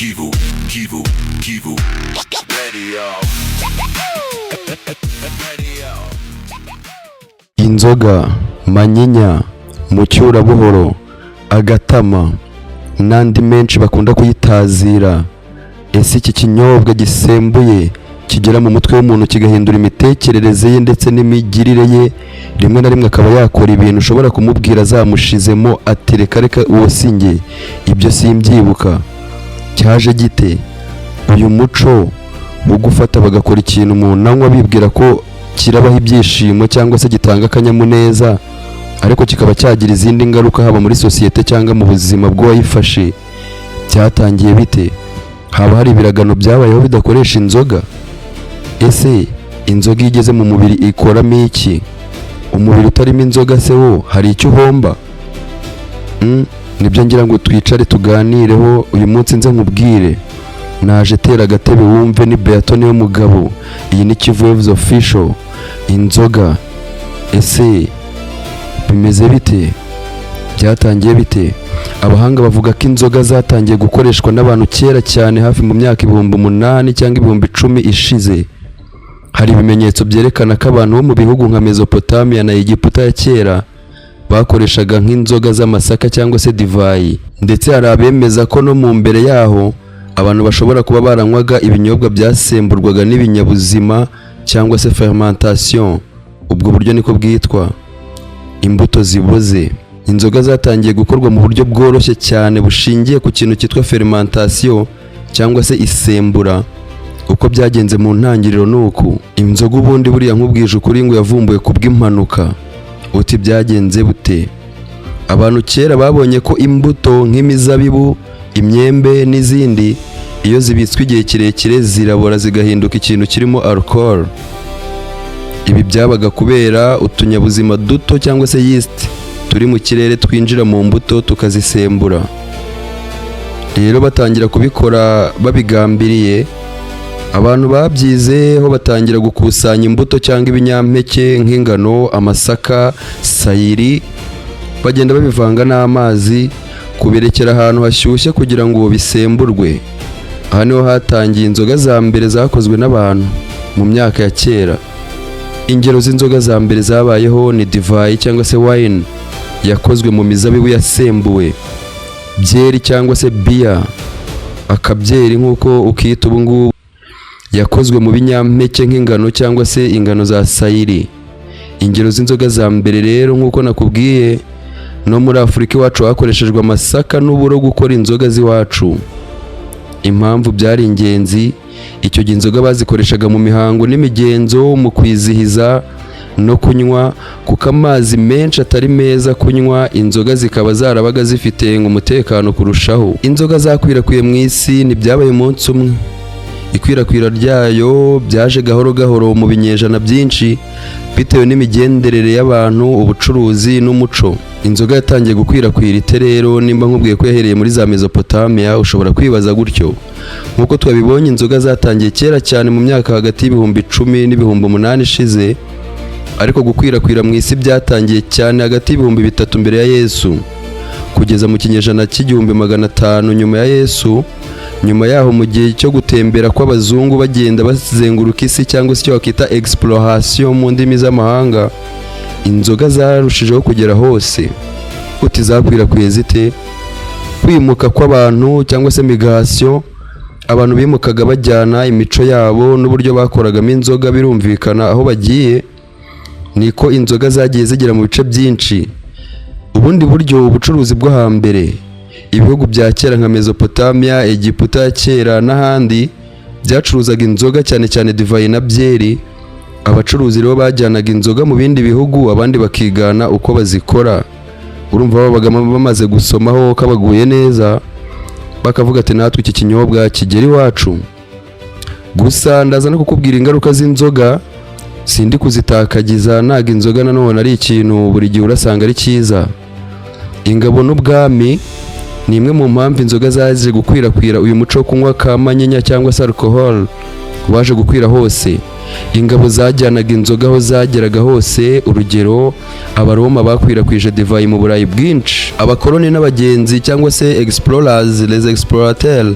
Kivu inzoga, manyinya, mucyurabuhoro, agatama n'andi menshi bakunda kuyitazira. Ese iki kinyobwa gisembuye kigera mu mutwe w'umuntu kigahindura imitekerereze ye ndetse n'imigirire ye, rimwe na rimwe akaba yakora ibintu ushobora kumubwira zamushizemo ati reka uwo sinjye, ibyo simbyibuka. Cyaje gite? Uyu muco wo gufata bagakora ikintu umuntu anywa bibwira ko kirabaho ibyishimo cyangwa se gitanga akanyamuneza, ariko kikaba cyagira izindi ngaruka haba muri sosiyete cyangwa mu buzima bw'uwayifashe. Cyatangiye bite? Haba hari ibiragano byabayeho bidakoresha inzoga? Ese inzoga igeze mu mubiri ikoramo iki? Umubiri utarimo inzoga se wo hari icyo uhomba? Nibyo ngira ngo twicare tuganireho uyu munsi. Nze nkubwire, naje tera agatebe wumve. Ni Beato niyo mugabo, iyi ni Kivu Waves Official. Inzoga ese bimeze bite? Byatangiye bite? Abahanga bavuga ko inzoga zatangiye gukoreshwa n'abantu kera cyane, hafi mu myaka 8,000 cyangwa 10,000 ishize. Hari ibimenyetso byerekana ko abantu bo mu bihugu nka Mesopotamia na Egiputa ya kera bakoreshaga nk'inzoga z'amasaka cyangwa se divayi, ndetse hari abemeza ko no mu mbere yaho abantu bashobora kuba baranywaga ibinyobwa byasemburwaga n'ibinyabuzima cyangwa se fermentation. Ubwo buryo niko bwitwa imbuto ziboze. Inzoga zatangiye gukorwa mu buryo bworoshye cyane bushingiye ku kintu cyitwa fermentation cyangwa se isembura. Uko byagenze mu ntangiriro nuku. Inzoga ubundi buriya nkubwije ukuri ngo yavumbuwe kubw'impanuka. Uti byagenze bute? Abantu kera babonye ko imbuto nk'imizabibu, imyembe n'izindi iyo zibitswe igihe kirekire zirabora zigahinduka ikintu kirimo alcohol. Ibi byabaga kubera utunyabuzima duto cyangwa se yeast turi mu kirere twinjira mu mbuto tukazisembura. Rero batangira kubikora babigambiriye. Abantu babyizeho batangira gukusanya imbuto cyangwa ibinyampeke nk'ingano, amasaka, sayiri, bagenda babivanga n'amazi, kubirekera ahantu hashyushye kugira ngo bisemburwe. Aha niho hatangiye inzoga za mbere zakozwe n'abantu mu myaka ya kera. Ingero z'inzoga za mbere zabayeho ni divayi cyangwa se wine yakozwe mu mizabibu yasembuwe, byeri cyangwa se beer, akabyeri nk'uko ukita ubu ngubu, yakozwe mu binyampeke nk'ingano cyangwa se ingano za sayiri. Ingero z'inzoga za mbere rero nk'uko nakubwiye, no muri Afurika iwacu hakoreshejwe amasaka n'uburo gukora inzoga z'iwacu. Impamvu byari ingenzi, icyo gihe inzoga bazikoreshaga mu mihango n'imigenzo, mu kwizihiza no kunywa, kuko amazi menshi atari meza kunywa. Inzoga zikaba zarabaga zifite umutekano kurushaho. Inzoga zakwirakwiye mu isi ntibyabaye umunsi umwe. Ikwirakwira ryayo byaje gahoro gahoro mu binyejana byinshi bitewe n'imigenderere y'abantu, ubucuruzi n'umuco. Inzoga yatangiye gukwirakwira ite rero? Nimba nkubwiye ko yahereye muri za Mesopotamia, ushobora kwibaza gutyo. Nk'uko twabibonye, inzoga zatangiye kera cyane mu myaka hagati y'10,000 n'8,000 ishize, ariko gukwirakwira mu isi byatangiye cyane hagati y'3,000 mbere ya Yesu kugeza mu kinyejana cy'500 nyuma ya Yesu. Nyuma yaho, mu gihe cyo gutembera kw'abazungu bagenda bazenguruka isi cyangwa se icyo bakita exploration mu ndimi z'amahanga, inzoga zarushijeho kugera hose. Uti zakwirakwiye zite? Kwimuka kw'abantu cyangwa se migration, abantu bimukaga bajyana imico yabo n'uburyo bakoragamo inzoga. Birumvikana aho bagiye niko inzoga zagiye zigera mu bice byinshi. Ubundi buryo, ubucuruzi bwo hambere, ibihugu bya kera nka Mesopotamia, Egiputa ya kera n'ahandi byacuruzaga inzoga cyane cyane divayi na byeri. Abacuruzi rero bajyanaga inzoga mu bindi bihugu, abandi bakigana uko bazikora. Urumva babaga bamaze gusomaho kabaguye neza, bakavuga ati natwe iki kinyobwa kigera iwacu. Gusa ndaza no kukubwira ingaruka z'inzoga, sindi kuzitakagiza. Ntago inzoga nanone ari ikintu buri gihe urasanga ari cyiza. Ingabo n'ubwami ni imwe mu mpamvu inzoga zaje gukwirakwira. Uyu muco wo kunywa ka manyinya cyangwa se alcohol waje gukwira hose. Ingabo zajyanaga inzoga aho zageraga hose. Urugero, Abaroma bakwirakwije divayi mu Burayi bwinshi. Abakoloni n'abagenzi cyangwa se explorers, les explorateurs,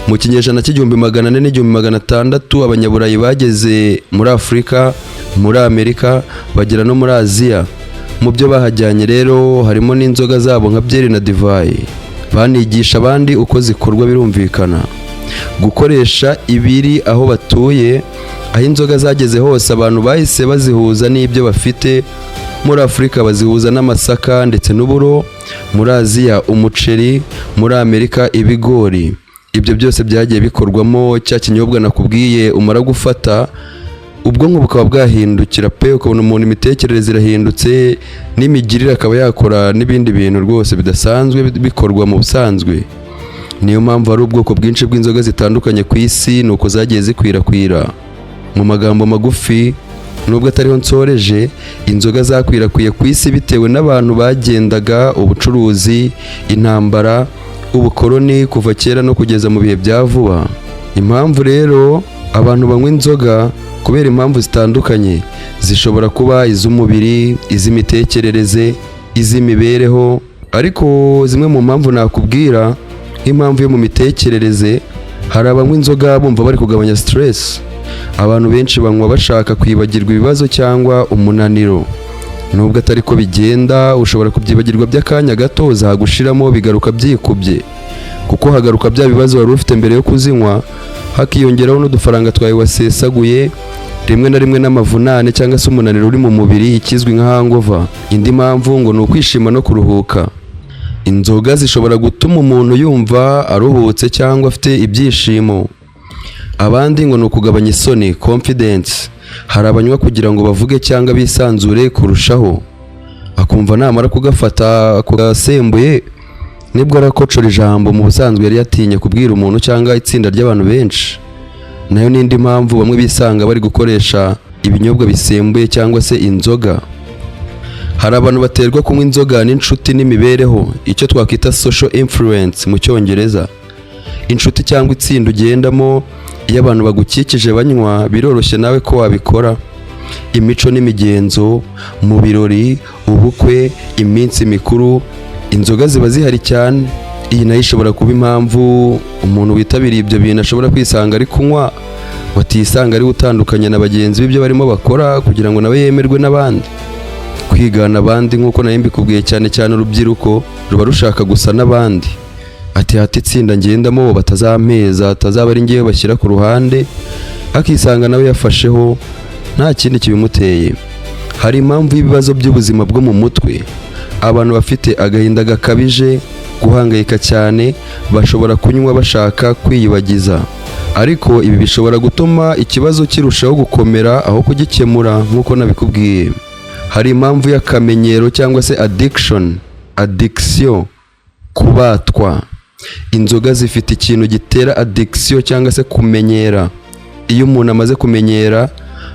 Mu kinyejana cy'igihumbi 400 n'igihumbi 600 abanyaburayi bageze muri Afurika, muri Amerika, bagera no muri Aziya. Mu byo bahajyanye rero harimo n'inzoga zabo nka byeri na divayi. Banigisha abandi uko zikorwa, birumvikana gukoresha ibiri aho batuye. Aho inzoga zageze hose abantu bahise bazihuza n'ibyo bafite. Muri Afurika bazihuza n'amasaka ndetse n'uburo, muri Aziya umuceri, muri Amerika ibigori. Ibyo byose byagiye bikorwamo cya kinyobwa nakubwiye umara gufata, ubwonko bukaba bwahindukira pe, ukabona umuntu imitekerereze irahindutse, n'imigirire akaba yakora n'ibindi bintu rwose bidasanzwe bikorwa mu busanzwe. Niyo mpamvu hari ubwoko bwinshi bw'inzoga zitandukanye ku isi, nuko zagiye zikwirakwira. Mu magambo magufi, nubwo atariho nsoreje, inzoga zakwirakwiye ku isi bitewe n'abantu bagendaga, ubucuruzi, intambara, ubukoloni kuva kera no kugeza mu bihe bya vuba. Impamvu rero abantu banywa inzoga kubera impamvu zitandukanye, zishobora kuba iz'umubiri, iz'imitekerereze, iz'imibereho, ariko zimwe mu mpamvu nakubwira nk'impamvu yo mu mitekerereze, hari abanywa inzoga bumva bari kugabanya stress. Abantu benshi banywa bashaka kwibagirwa ibibazo cyangwa umunaniro. Nubwo atari ko bigenda, ushobora kubyibagirwa by'akanya gato, zagushiramo bigaruka byikubye, kuko hagaruka bya bibazo wari ufite mbere yo kuzinywa, hakiyongeraho n'udufaranga twawe wasesaguye, rimwe na rimwe n'amavunane cyangwa se umunaniro uri mu mubiri, ikizwi nka hangover. Indi mpamvu ngo ni ukwishima no kuruhuka. Inzoga zishobora gutuma umuntu yumva aruhutse cyangwa afite ibyishimo. Abandi ngo ni ukugabanya isoni, confidence. Hari abanywa kugira ngo bavuge cyangwa bisanzure kurushaho, akumva namara kugafata kugasembuye nibwo arakocora ijambo mu busanzwe yari yatinye kubwira umuntu cyangwa itsinda ry'abantu benshi. Nayo n'indi mpamvu bamwe bisanga bari gukoresha ibinyobwa bisembuye cyangwa se inzoga. Hari abantu baterwa kunywa inzoga n'inshuti n'imibereho, icyo twakwita social influence mu Cyongereza. Inshuti cyangwa itsinda ugendamo, iyo abantu bagukikije banywa, biroroshye nawe ko wabikora. Imico n'imigenzo, mu birori, ubukwe, iminsi mikuru, inzoga ziba zihari cyane. Iyi nayo ishobora kuba impamvu umuntu witabiriye ibyo bintu ashobora kwisanga ari kunywa, watisanga ari utandukanye na bagenzi b'ibyo barimo bakora, kugira ngo nawe yemerwe n'abandi. Kwigana abandi nk'uko nayo mbikubwiye, cyane cyane urubyiruko ruba rushaka gusa n'abandi. Ati hati itsinda ngendamo batazampeza, atazaba ari ngewe bashyira ku ruhande, akisanga nawe yafasheho nta kindi kibimuteye. Hari impamvu y'ibibazo by'ubuzima bwo mu mutwe. Abantu bafite agahinda gakabije, guhangayika cyane, bashobora kunywa bashaka kwiyibagiza, ariko ibi bishobora gutuma ikibazo kirushaho gukomera aho kugikemura nk'uko nabikubwiye. Hari impamvu y'akamenyero cyangwa se addiction, kubatwa. Inzoga zifite ikintu gitera addiction cyangwa se kumenyera. Iyo umuntu amaze kumenyera,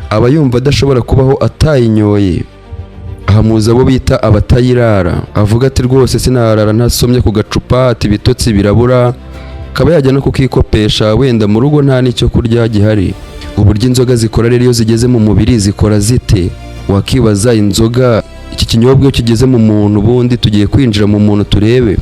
aba yumva adashobora kubaho atayinyoye. Ahamuza abo bita abatayirara, avuga ati rwose sinarara ntasomye ku gacupa, ati ibitotsi birabura, kaba yajya no kukikopesha, wenda mu rugo nta n'icyo kurya gihari. Uburyo inzoga zikora rero iyo zigeze mu mubiri zikora zite? Wakibaza, inzoga, iki kinyobwa kigeze mu muntu, ubundi tugiye kwinjira mu muntu turebe.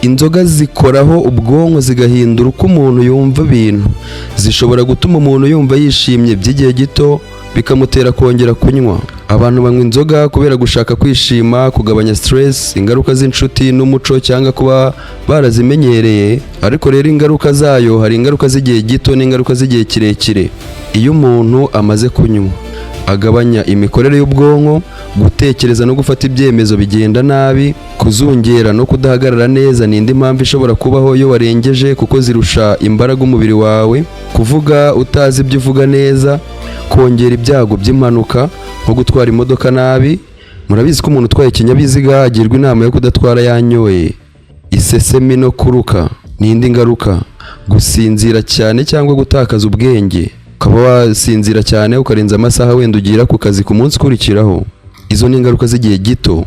Inzoga zikoraho ubwonko zigahindura uko umuntu yumva ibintu. Zishobora gutuma umuntu yumva yishimye by'igihe gito, bikamutera kongera kunywa. Abantu banywa inzoga kubera gushaka kwishima, kugabanya stress, ingaruka z'inshuti n'umuco cyangwa kuba barazimenyereye. Ariko rero ingaruka zayo, hari ingaruka z'igihe gito n'ingaruka z'igihe kirekire. Iyo umuntu amaze kunywa, agabanya imikorere y'ubwonko, gutekereza no gufata ibyemezo bigenda nabi, kuzungera no kudahagarara neza n'indi mpamvu ishobora kubaho iyo warengeje, kuko zirusha imbaraga umubiri wawe. Kuvuga utazi ibyo uvuga neza, kongera ibyago by'impanuka nko gutwara imodoka nabi. Murabizi ko umuntu utwaye ikinyabiziga agirwa inama yo kudatwara yanyoye. Isesemi no kuruka n'indi ngaruka. Gusinzira cyane cyangwa gutakaza ubwenge, ukaba wasinzira cyane ukarenza amasaha wenda ugira ku kazi ku munsi ukurikiraho. Izo ni ingaruka z'igihe gito.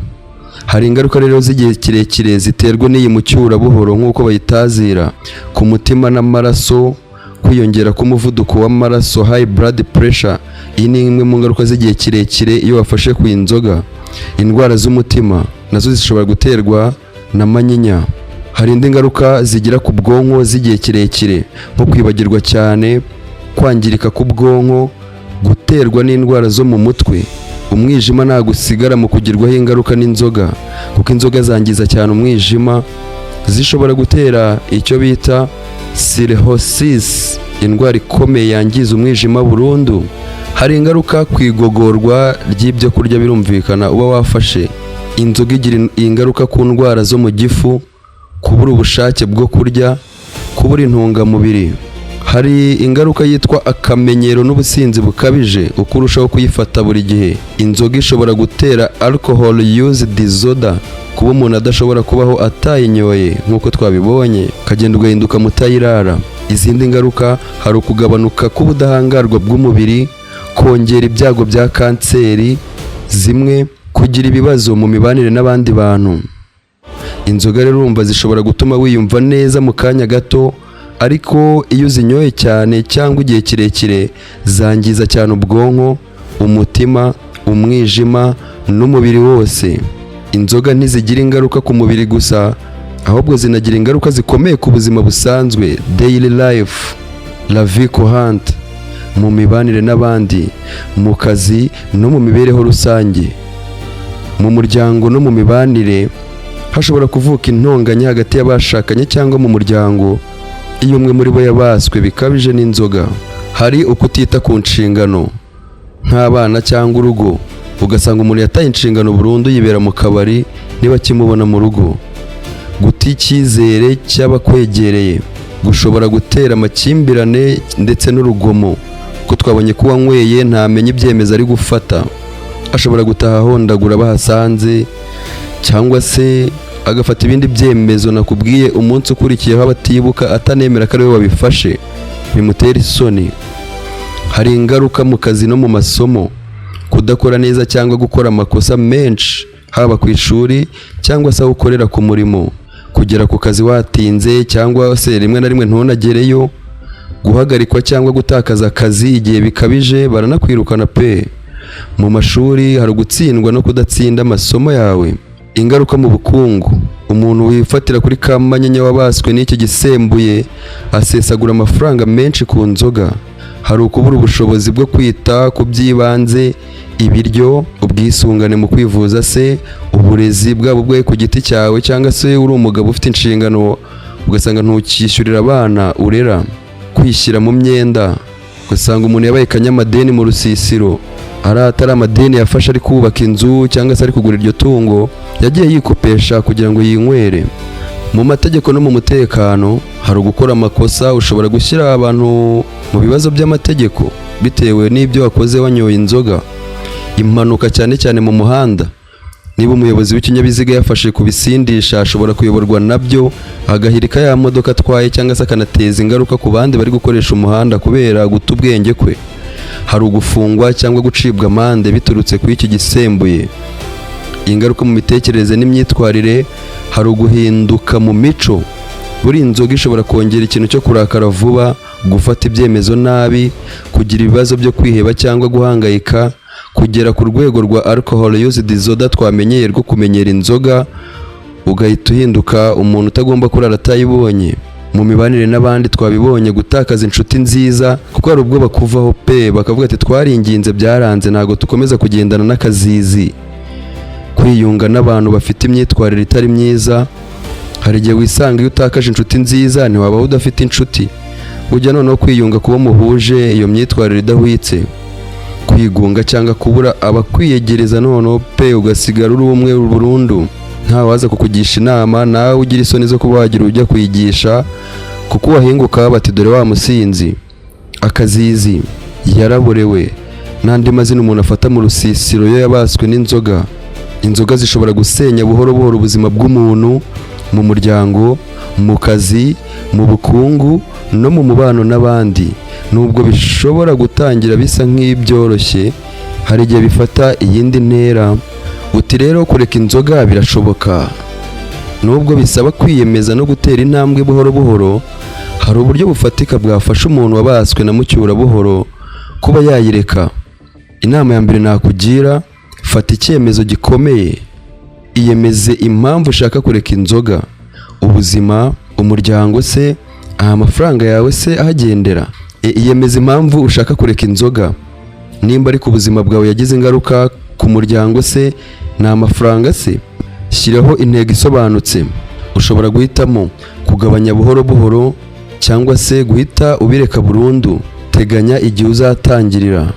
Hari ingaruka rero z'igihe kirekire ziterwa n'iyi mucyura buhoro nk'uko bayitazira, ku mutima n'amaraso, kwiyongera k'umuvuduko w'amaraso, high blood pressure. Iyi ni imwe mu ngaruka z'igihe kirekire iyo wafashe ku inzoga. Indwara z'umutima nazo zishobora guterwa na manyinya. Hari indi ngaruka zigira ku bwonko z'igihe kirekire nko kwibagirwa cyane, kwangirika k'ubwonko, guterwa n'indwara zo mu mutwe. Umwijima ntabwo usigara mu kugirwaho ingaruka n'inzoga, kuko inzoga zangiza cyane umwijima, zishobora gutera icyo bita cirrhosis, indwara ikomeye yangiza umwijima burundu. Hari ingaruka ku igogorwa ry'ibyo kurya, birumvikana uba wafashe. Inzoga igira ingaruka ku ndwara zo mu gifu, kubura ubushake bwo kurya, kubura intungamubiri. Hari ingaruka yitwa akamenyero n'ubusinzi bukabije uko urushaho kuyifata buri gihe. Inzoga ishobora gutera alcohol use disorder, kuba umuntu adashobora kubaho atayinyoye nk'uko twabibonye, ukagenda ugahinduka mutayirara. Izindi ngaruka hari ukugabanuka k'ubudahangarwa bw'umubiri, kongera ibyago bya kanseri zimwe, kugira ibibazo mu mibanire n'abandi bantu. Inzoga rero urumva zishobora gutuma wiyumva neza mu kanya gato, ariko iyo uzinyoye cyane cyangwa igihe kirekire zangiza cyane ubwonko, umutima, umwijima n'umubiri wose. Inzoga ntizigira ingaruka ku mubiri gusa, ahubwo zinagira ingaruka zikomeye ku buzima busanzwe, daily life, la vie courante, mu mibanire n'abandi, mu kazi no mu mibereho rusange. Mu muryango no mu mibanire hashobora kuvuka intonganya hagati y'abashakanye cyangwa mu muryango iyo umwe muri bo yabaswe bikabije n'inzoga. Hari ukutita ku nshingano nk'abana cyangwa urugo, ugasanga umuntu yataye inshingano burundu, yibera mu kabari niba kimubona mu rugo. Guta icyizere cy'abakwegereye gushobora gutera amakimbirane ndetse n'urugomo, ko twabonye ko uwanyweye ntamenye ibyemezo ari gufata, ashobora gutaha ahondagura bahasanze, cyangwa se agafata ibindi byemezo nakubwiye umunsi ukurikiyeho abatibuka, atanemera ko ari we wabifashe, bimutera isoni. Hari ingaruka mu kazi no mu masomo, kudakora neza cyangwa gukora amakosa menshi, haba ku ishuri cyangwa se aho ukorera ku murimo, kugera ku kazi watinze cyangwa se rimwe na rimwe ntunagereyo, guhagarikwa cyangwa gutakaza akazi igihe bikabije baranakwirukana pe. Mu mashuri hari ugutsindwa no kudatsinda amasomo yawe. Ingaruka mu bukungu, umuntu wifatira kuri kamanyanya wabaswe n'iki gisembuye asesagura amafaranga menshi ku nzoga. Hari ukubura ubushobozi bwo kwita ku by'ibanze, ibiryo, ubwisungane mu kwivuza se, uburezi bwabo bwe ku giti cyawe, cyangwa se uri umugabo ufite inshingano ugasanga ntukishyurira abana urera. Kwishyira mu myenda, ugasanga umuntu yabaye kanyamadeni mu rusisiro, atari amadeni yafashe ari kubaka inzu cyangwa se ari kugura iryo tungo, yagiye yikopesha kugira ngo yinywere. Mu mategeko no mu mutekano hari ugukora amakosa, ushobora gushyira abantu mu bibazo by'amategeko bitewe n'ibyo wakoze wanyoye inzoga. Impanuka cyane cyane mu muhanda, niba umuyobozi w'ikinyabiziga yafashe kubisindisha ashobora kuyoborwa nabyo agahirika ya modoka atwaye, cyangwa se akanateza ingaruka ku bandi bari gukoresha umuhanda kubera guta ubwenge kwe. Hari ugufungwa cyangwa gucibwa amande biturutse ku iki gisembuye. Ingaruka mu mitekerereze n'imyitwarire, hari uguhinduka mu mico. Buri inzoga ishobora kongera ikintu cyo kurakara vuba, gufata ibyemezo nabi, kugira ibibazo byo kwiheba cyangwa guhangayika, kugera ku rwego rwa alcohol use disorder twamenyeye rwo kumenyera inzoga, ugahita uhinduka umuntu utagomba kurara atayibonye. Mu mibanire n'abandi twabibonye, gutakaza inshuti nziza kuko hari ubwo bakuvaho pe, bakavuga ati twaringinze byaranze ntabwo tukomeza kugendana n'akazizi. Kwiyunga n'abantu bafite imyitwarire itari myiza, hari igihe wisanga iyo utakaje inshuti nziza ntiwabaho udafite inshuti, ujya noneho kwiyunga kuba muhuje iyo myitwarire idahwitse. Kwigunga cyangwa kubura abakwiyegereza noneho pe, ugasigara uri umwe burundu, nta waza kukugisha inama, nawe ugira isoni zo kuba wagira ujya kwigisha kuko wahinguka bati dore wa musinzi. Akazizi, yaraborewe n'andi mazina umuntu afata mu rusisiro iyo yabaswe n'inzoga. Inzoga zishobora gusenya buhoro buhoro ubuzima bw'umuntu, mu muryango, mu kazi, mu bukungu no mu mubano n'abandi. Nubwo bishobora gutangira bisa nk'ibyoroshye, hari igihe bifata iyindi ntera. Uti rero kureka inzoga birashoboka, nubwo bisaba kwiyemeza no gutera intambwe buhoro buhoro. Hari uburyo bufatika bwafasha umuntu wabaswe na mucyura buhoro kuba yayireka. Inama ya mbere nakugira, fata icyemezo gikomeye. Iyemeze impamvu ushaka kureka inzoga, ubuzima, umuryango se, amafaranga yawe se ahagendera. Iyemeza impamvu ushaka kureka inzoga. Nimba ari ku buzima bwawe yagize ingaruka, ku muryango se, ni amafaranga se. Shyiraho intego isobanutse. Ushobora guhitamo kugabanya buhoro buhoro cyangwa se guhita ubireka burundu. Teganya igihe uzatangirira.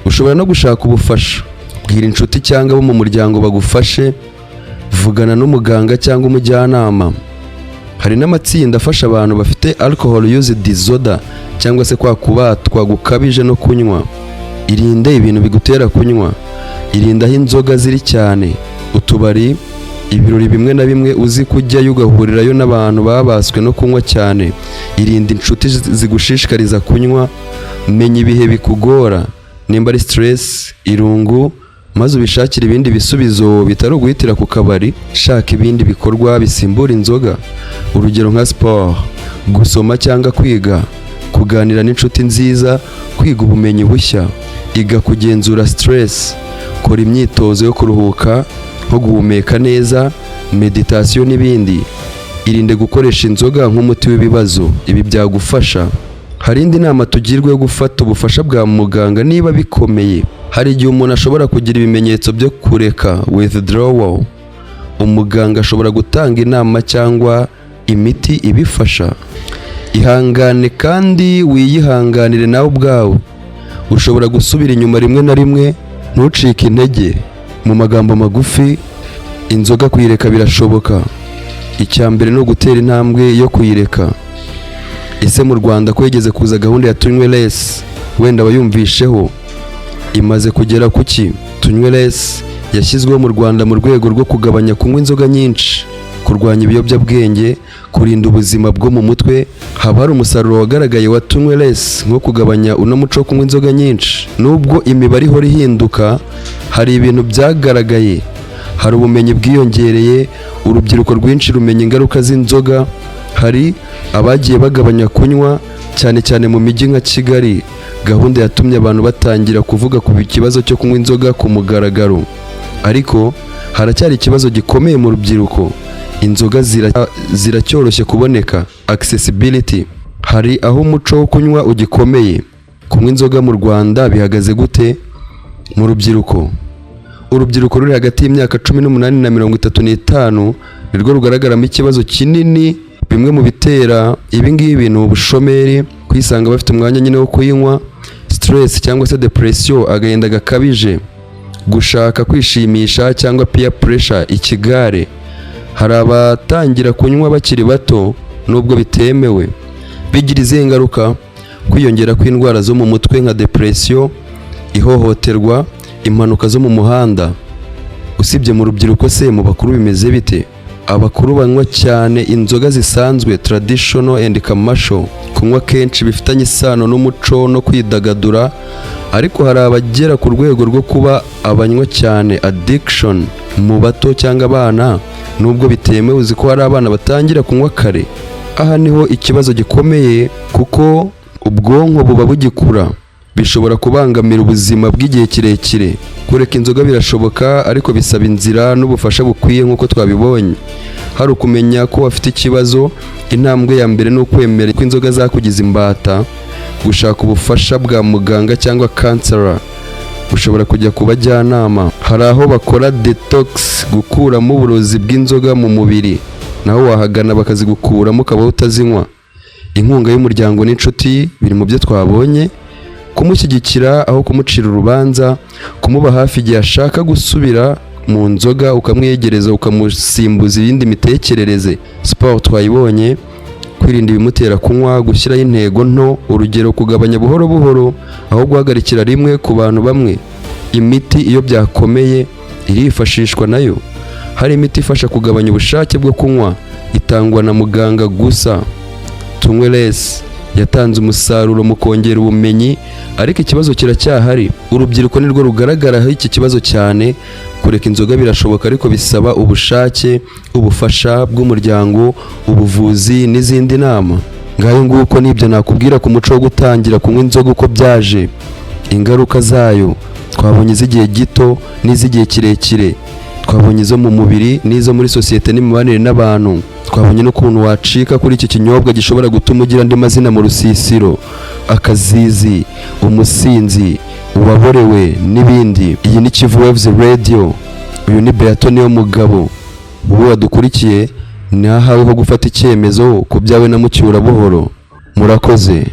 Ushobora no gushaka ubufasha. Bwira inshuti cyangwa abo mu muryango bagufashe. Vugana n'umuganga cyangwa umujyanama. Hari n'amatsinda afasha abantu bafite alcohol use disorder cyangwa se kwa kubatwa gukabije no kunywa. Irinde ibintu bigutera kunywa. Irinda aho inzoga ziri cyane. Utubari, ibirori bimwe na bimwe uzi kujyayo ugahurirayo n'abantu babaswe no kunywa cyane. Irinde inshuti zigushishikariza kunywa. Menya ibihe bikugora. Nimba ari stress, irungu, maze ubishakira ibindi bisubizo bitari uguhitira ku kabari. Shaka ibindi bikorwa bisimbura inzoga. Urugero nka sport, gusoma cyangwa kwiga, kuganira n'inshuti nziza, kwiga ubumenyi bushya. Iga kugenzura stress. Kora imyitozo yo kuruhuka nko guhumeka neza, meditation n'ibindi. Irinde gukoresha inzoga nk'umuti w'ibibazo. Ibi byagufasha. Hari indi nama tugirwa yo gufata ubufasha bwa muganga niba bikomeye. Hari igihe umuntu ashobora kugira ibimenyetso byo kureka, withdrawal. Umuganga ashobora gutanga inama cyangwa imiti ibifasha. Ihangane kandi wiyihanganire nawe ubwawe. Ushobora gusubira inyuma rimwe na rimwe, ntucike intege. Mu magambo magufi, inzoga kuyireka birashoboka. Icya mbere ni ugutera intambwe yo kuyireka. Ese mu Rwanda ko yigeze kuza gahunda ya tunywe less, wenda bayumvisheho, imaze kugera kuki? Tunywe less yashyizweho mu Rwanda mu rwego rwo kugabanya kunywa inzoga nyinshi, kurwanya ibiyobyabwenge, kurinda ubuzima bwo mu mutwe. Haba hari umusaruro wagaragaye wa tunywe less nko kugabanya uno muco wo kunywa inzoga nyinshi. Nubwo imibare ihora ihinduka, hari ibintu byagaragaye. Hari ubumenyi bwiyongereye, urubyiruko rwinshi rumenya ingaruka z'inzoga. Hari abagiye bagabanya kunywa cyane cyane mu mijyi nka Kigali. Gahunda yatumye abantu batangira kuvuga ku kibazo cyo kunywa inzoga ku mugaragaro. Ariko haracyari ikibazo gikomeye mu rubyiruko. Inzoga ziracyoroshye kuboneka, accessibility. Hari aho umuco wo kunywa ugikomeye. Kunywa inzoga mu Rwanda bihagaze gute mu rubyiruko? Urubyiruko ruri hagati y'imyaka 18 na 35 nirwo rugaragaramo ikibazo kinini. Bimwe mu bitera ibi ngibi ni ubushomeri, kwisanga bafite umwanya nyine wo kuyinywa, stress cyangwa se depression, agahinda gakabije, gushaka kwishimisha cyangwa peer pressure, ikigare. Hari abatangira kunywa bakiri bato nubwo bitemewe. Bigira izihe ngaruka? Kwiyongera kw'indwara zo mu mutwe nka depression, ihohoterwa, impanuka zo mu muhanda. Usibye mu rubyiruko se, mu bakuru bimeze bite? Abakuru banywa cyane inzoga zisanzwe, traditional and commercial. Kunywa kenshi bifitanye isano n'umuco no kwidagadura, ariko hari abagera ku rwego rwo kuba abanywa cyane, addiction, mu bato cyangwa abana. Nubwo bitemewe, uzi ko hari abana batangira kunywa kare. Aha niho ikibazo gikomeye, kuko ubwonko buba bugikura. Bishobora kubangamira ubuzima bw'igihe kirekire. Kureka inzoga birashoboka, ariko bisaba inzira n'ubufasha bukwiye nk'uko twabibonye. Hari ukumenya ko wafite ikibazo. Intambwe ya mbere ni ukwemera ko inzoga zakugize imbata, gushaka ubufasha bwa muganga cyangwa counselor. Ushobora kujya ku bajyanama. Hari aho bakora detox, gukuramo uburozi bw'inzoga mu mubiri, naho wahagana bakazigukuramo ukaba utazinywa. Inkunga y'umuryango n'inshuti biri mu byo twabonye. Kumushyigikira aho kumucira urubanza, kumuba hafi igihe ashaka gusubira mu nzoga, ukamwegereza, ukamusimbuza ibindi mitekerereze. Sport twayibonye. Kwirinda ibimutera kunywa, gushyiraho intego nto, urugero kugabanya buhoro buhoro aho guhagarikira rimwe ku bantu bamwe. Imiti iyo byakomeye irifashishwa nayo. Hari imiti ifasha kugabanya ubushake bwo kunywa, itangwa na muganga gusa. Tunywe less yatanze umusaruro mu kongera ubumenyi, ariko ikibazo kiracyahari. Urubyiruko nirwo rugaragaraho iki kibazo cyane. Kureka inzoga birashoboka, ariko bisaba ubushake, ubufasha bw'umuryango, ubuvuzi n'izindi nama. Ngaho nguko nibyo nakubwira ku muco wo gutangira kunywa inzoga uko byaje. Ingaruka zayo twabonye iz'igihe gito n'iz'igihe kirekire. twabonye izo mu mubiri n'izo muri sosiyete n'imibanire n'abantu, twabonye n'ukuntu wacika kuri iki kinyobwa gishobora gutuma ugira andi mazina mu rusisiro, akazizi, umusinzi, uwaborewe n'ibindi. Iyi ni Kivu Waves Radio, uyu ni Beato Niyomugabo. Wowe wadukurikiye nahaweho gufata icyemezo ku byawe na Mucyura buhoro. Murakoze.